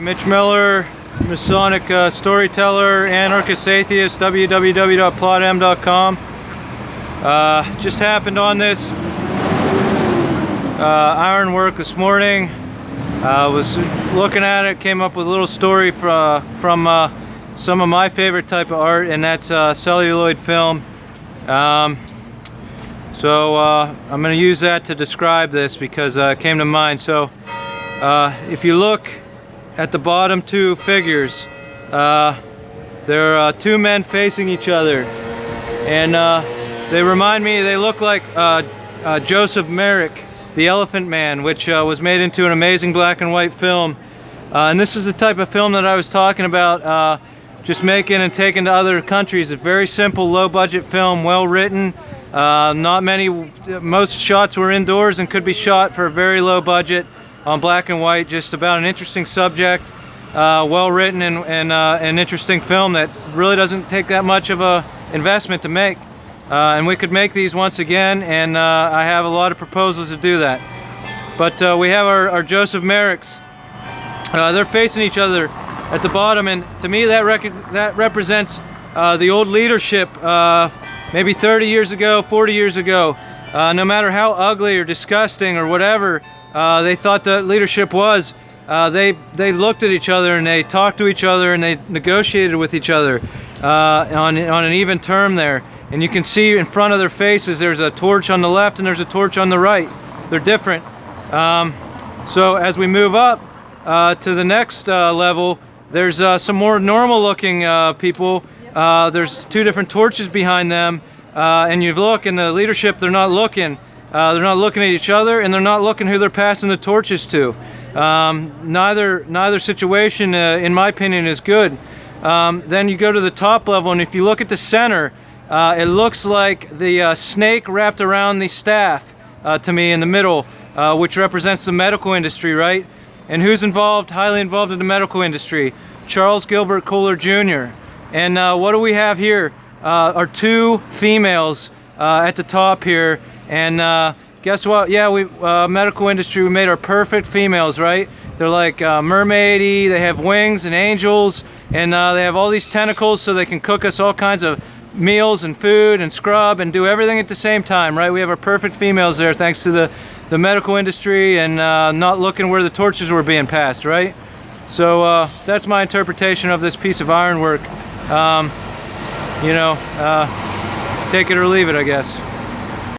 Mitch Miller, Masonic Storyteller, Anarchist Atheist, www.plotm.com. Just happened on this ironwork this morning. Was looking at it, came up with a little story from some of my favorite type of art, and that's celluloid film. So I'm going to use that to describe this because it came to mind. So if you look at the bottom two figures, there are two men facing each other, and they remind me, they look like Joseph Merrick, the Elephant Man, which was made into an amazing black and white film. And this is the type of film that I was talking about, just making and taking to other countries. A very simple, low budget film, well written. Not many, most shots were indoors and could be shot for a very low budget on black and white, just about an interesting subject, well written, and an interesting film that really doesn't take that much of a investment to make. And we could make these once again, and I have a lot of proposals to do that. But we have our Joseph Merricks. They're facing each other at the bottom, and to me that represents the old leadership, maybe 30 years ago, 40 years ago. No matter how ugly or disgusting or whatever they thought the leadership was, they looked at each other and they talked to each other and they negotiated with each other on an even term there. And you can see in front of their faces there's a torch on the left and there's a torch on the right. They're different. So as we move up to the next level, there's some more normal looking people. There's two different torches behind them, and you look, and the leadership, they're not looking at each other, and they're not looking who they're passing the torches to. Neither situation, in my opinion, is good. Then you go to the top level, and if you look at the center, it looks like the snake wrapped around the staff to me in the middle, which represents the medical industry, right? And who's involved, highly involved in the medical industry? Charles Gilbert Kohler Jr. And what do we have here? Are two females at the top here. And guess what? Yeah, medical industry, we made our perfect females, right? They're like mermaidy, they have wings and angels, and they have all these tentacles so they can cook us all kinds of meals and food and scrub and do everything at the same time, right? We have our perfect females there thanks to the medical industry and not looking where the torches were being passed, right? So that's my interpretation of this piece of ironwork. Take it or leave it, I guess.